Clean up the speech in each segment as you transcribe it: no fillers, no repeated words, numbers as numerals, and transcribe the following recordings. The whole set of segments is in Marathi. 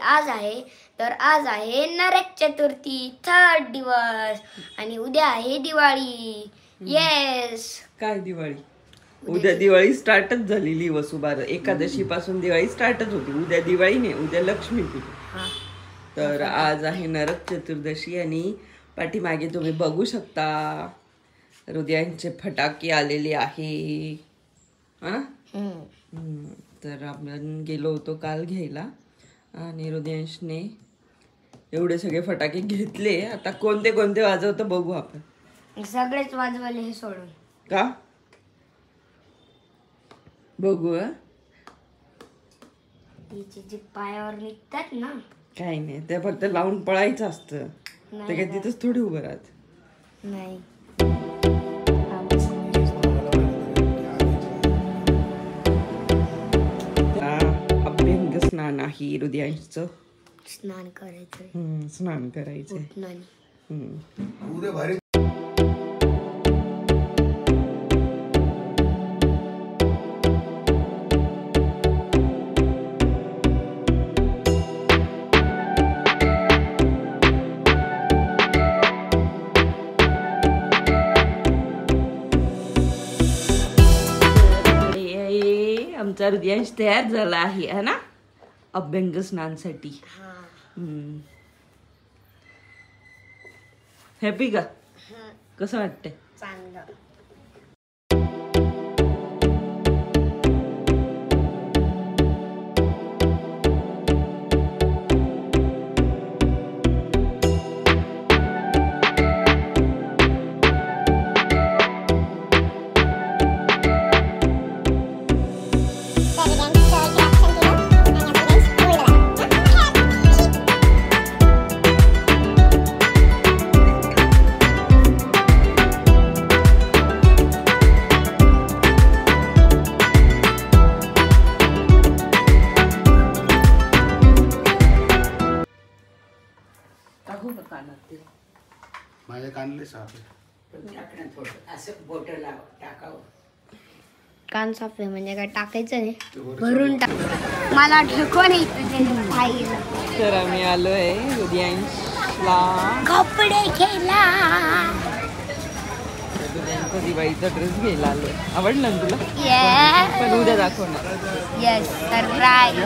आज आहे, तर आज आहे नरक चतुर्थी 3rd दिवस आणि उद्या आहे दिवाळी. येस. काय दिवाळी? उद्या दिवाळी स्टार्टच झालेली. वसुबारस एकादशी पासून दिवाळी स्टार्टच होती. उद्या दिवाळी नाही, उद्या लक्ष्मी पूजा. तर आज आहे नरक चतुर्दशी आणि पाठीमागे तुम्ही बघू शकता हृदयांचे फटाके आलेले आहे. तर आपण गेलो होतो काल घ्यायला आणि हृदयांशने एवढे सगळे फटाके घेतले. आता कोणते कोणते वाजवतं बघू आपण. सगळेच वाजवले हे सोडून. का बघू. तिचे जे पायावर निघतात ना, काही नाही, ते फक्त लावून पळायचं असतं. ते काय तिथंच थोडी उभं राहत नाही. अभ्यंग स्नान आहे हृदयांचं. स्नान करायचं. स्नान करायचं. आमचा हृदयांश तयार झाला आहे है ना अभ्यंग स्नानासाठी. हॅपी का? कसं वाटतंय? चांगलं. माझ्या कानले साफ कान साफ आहे म्हणजे काय टाकायचं नाही, भरून टाक. मला ढको नाही. तर आम्ही आलोय हृदयांशला कपडे घ्यायला. हृदयांचा दिवाळीचा ड्रेस घ्यायला आलोय. आवडला ना तुला? पण उद्या दाखवणार. Yes right.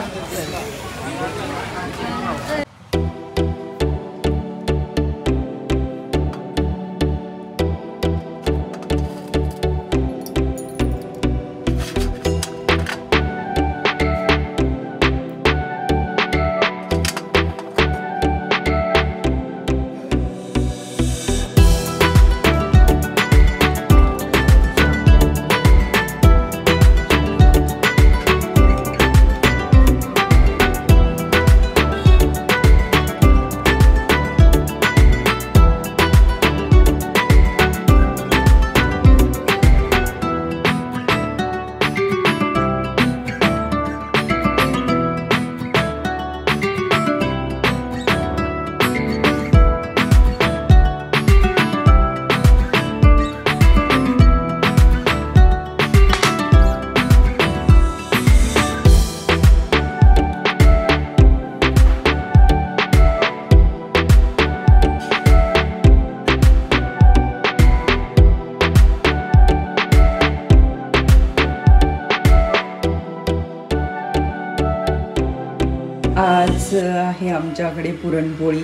आज आहे आमच्याकडे पुरणपोळी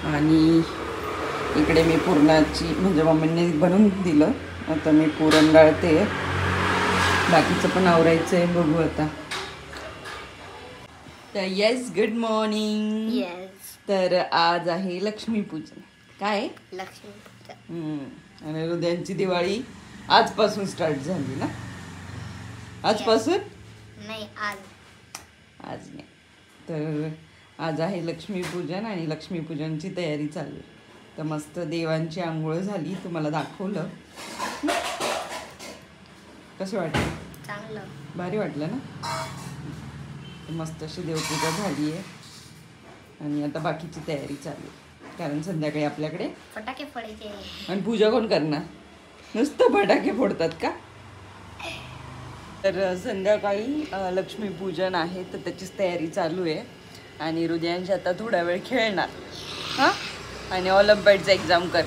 आणि इकडे मी पुरणाची म्हणजे मम्मीने बनवून दिलं. आता मी पुरण डाळते. बाकीचं पण आवरायचं आहे, बघू आता. तर येस, गुड मॉर्निंग. येस. तर आज आहे लक्ष्मीपूजन. काय? लक्ष्मीपूजन. आणि हृदयांची दिवाळी आजपासून स्टार्ट झाली ना? आजपासून नाही, आज नाही. तर आज आहे लक्ष्मीपूजन आणि लक्ष्मीपूजनची तयारी चालू आहे. तर मस्त देवांची आंघोळ झाली, तुम्हाला दाखवलं. कसं वाटलं? चांगलं. भारी वाटलं ना? मस्त अशी देवपूजा झाली आहे आणि आता बाकीची तयारी चालू आहे, कारण संध्याकाळी आपल्याकडे फटाके फोडायचे. आणि पूजा कोण करणार? नुसतं फटाके फोडतात का? तर संध्याकाळी लक्ष्मीपूजन आहे, तर त्याचीच तयारी चालू आहे. आणि हृदयांश आता थोडा वेळ खेळणार हां आणि ऑलिम्पिडचं एक्झाम कर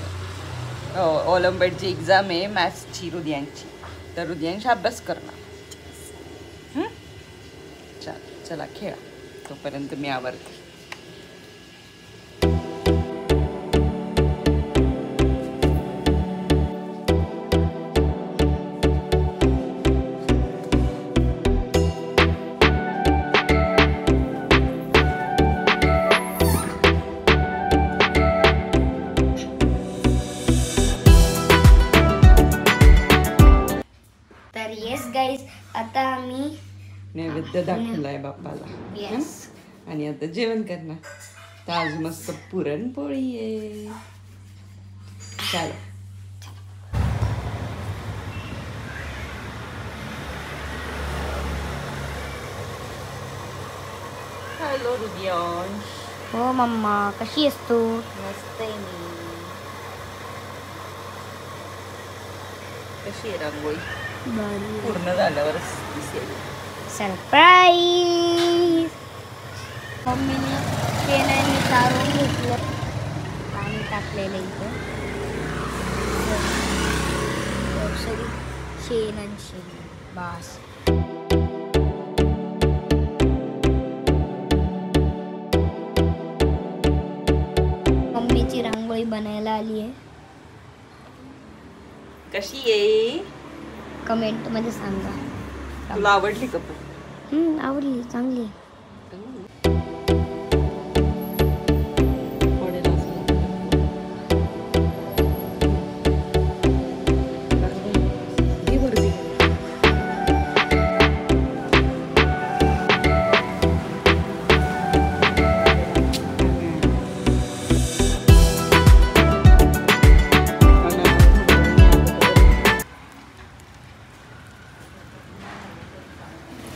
ऑलिम्पिडची एक्झाम आहे मॅथ्सची हृदयांची तर हृदयांश अभ्यास करणार चला खेळा तोपर्यंत मी आवरते. तर येस गाईज आता आम्ही नैवेद्य दाखवलाय बाप्पाला येस आणि आता जेवण करणार. तर आज मस्त पुरणपोळी आहे. चला हॅलो हृदयांश. हो मम्मा कशी आहेस तू? मस्त आहे मी. कशी आहे रांगोळी? पूर्ण झाल्यावरच दिसेल. सरप्राईज. मम्मीने शेणाने सारून घेतलं पाणी टाकलेलं इथं सगळी शेण आणि शेण बास. मम्मीची रांगोळी बनायला आली आहे. कशी आहे? कमेंट मध्ये सांगा. तुला आवडली का पण? आवडली चांगली.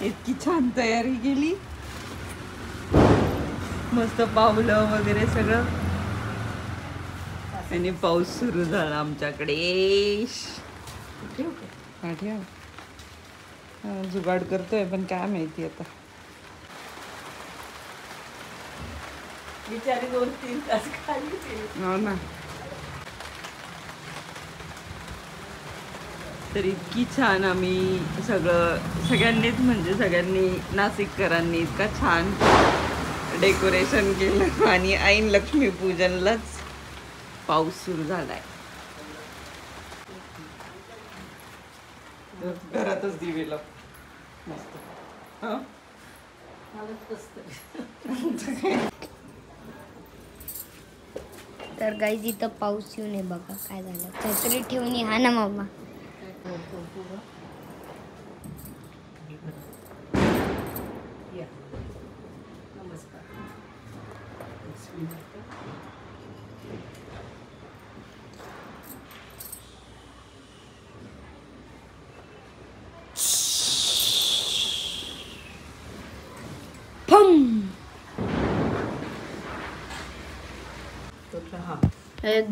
इतकी छान तयारी केली मस्त पावलं वगैरे सगळं आणि पाऊस सुरू झाला आमच्याकडे. जुगाड करतोय पण काय माहिती आता बिचारी 2-3 तास खाली. हो ना. तर इतकी छान आम्ही सगळ्यांनीच म्हणजे सगळ्यांनी नाशिककरांनी इतका छान डेकोरेशन केलं आणि ऐन लक्ष्मीपूजनलाच पाऊस सुरू झालाय. घरातच दिवे लाव मस्त. तर गाईज इथं पाऊस येऊ नये बघा काय झालं. छत्री ठेवून हा ना मम्मा.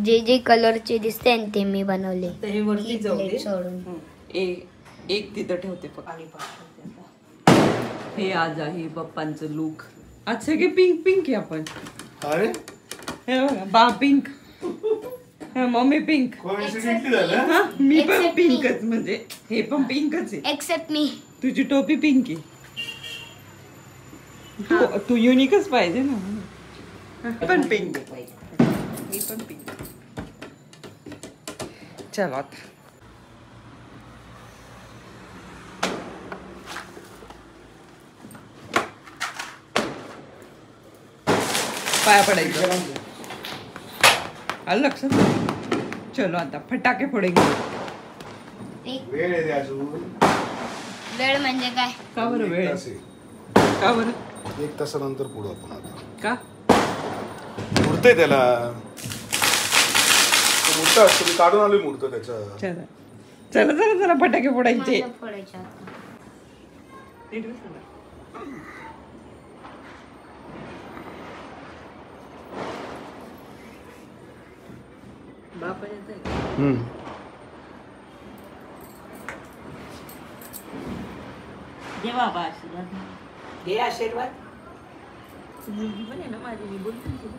जे जे कलरचे दिसते ना ते मी बनवले. हे वरती जाऊ दे. सोडून एक तिथं ठेवते हे आज आहे पप्पांचं लुक. आज सगळे पिंक पिंक आहे आपण. अरे हे बघा बा पिंक मम्मी पिंक मी पण पिंकच म्हणजे हे पण पिंकच आहे एक्सेप्ट मी. तुझी टोपी पिंक आहे. तू युनिकच पाहिजे ना. पण पिंक मी पण पिंक. चलो आता पाया पडायचं आलं लक्षात. चलो आता फटाके फोडेंगे. वेळ आहे अजून. वेळ म्हणजे काय? का बरं वेळ तास आहे. का बरं 1 तासानंतर पुढं आपण आता का मुहूर्त त्याला मुहूर्त असतो. मी काढून आलोय मुहूर्त त्याचा. चला चला चला चला फटाके फोडायचे. मला फोडायचे आता. बापा येतंय. दे बाबा आशीर्वाद. घे आशीर्वाद. मुलगी पण आहे ना माझी, मी बोलते ना तुला.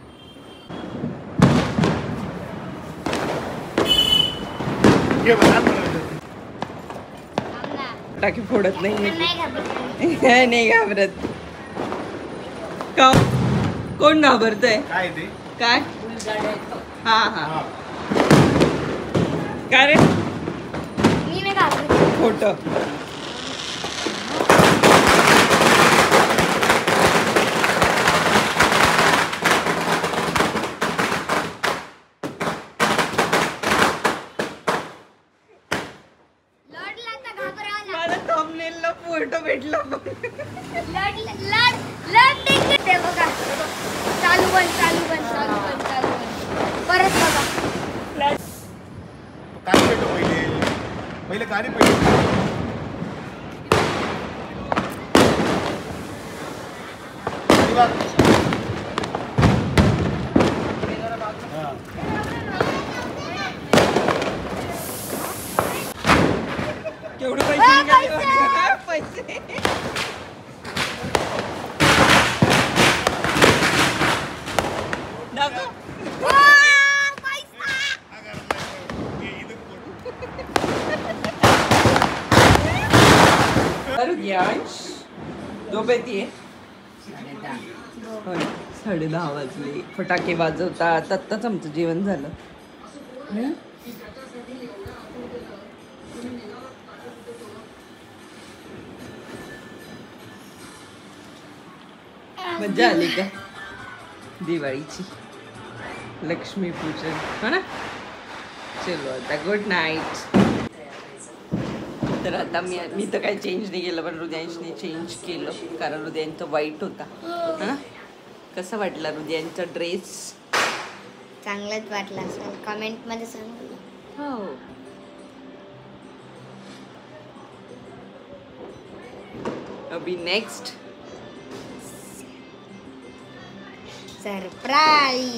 घे बरं, हात बनवायचं. थांब ना. टाकी फोडत नाही नाही घाबरत. नाही घाबरत. का कोण घाबरतय? काय ते काय? हा हा. हा. काय रे? मी नाही घाबरत. खोट. लढला तर घाबरावं लागतं. मला थंबनेलला फोटो भेटला. लढ लढ लढ ते बघा. चालू बंद चालू बंद चालू बंद चालू बंद. परत बघा. काय पेटो पहिले गाडी पेटो. आणि बघ. हा. केवढे पैसे निघाले? पैसे. दाखव. यांश झोप येते. 10:30 वाजले. फटाके वाजवतात. आत्ताच आमचं जेवण झालं. मजा आली का दिवाळीची? लक्ष्मीपूजन हो ना. चलो आता गुड नाईट. तर आता मी तर काही चेंज नाही केलं, पण हृदयांशने चेंज केलं कारण हृदयांचं वाईट होता. हा कसा वाटला हृदयांचा ड्रेस? चांगलंच वाटलं असेल, कमेंट मध्ये सांगा. हो. अभी नेक्स्ट सरप्राईज.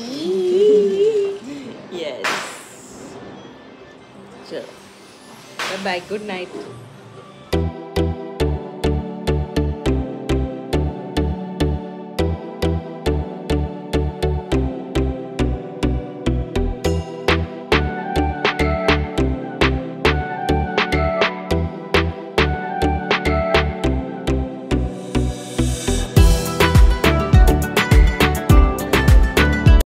येस. चल बाय, गुड नाईट.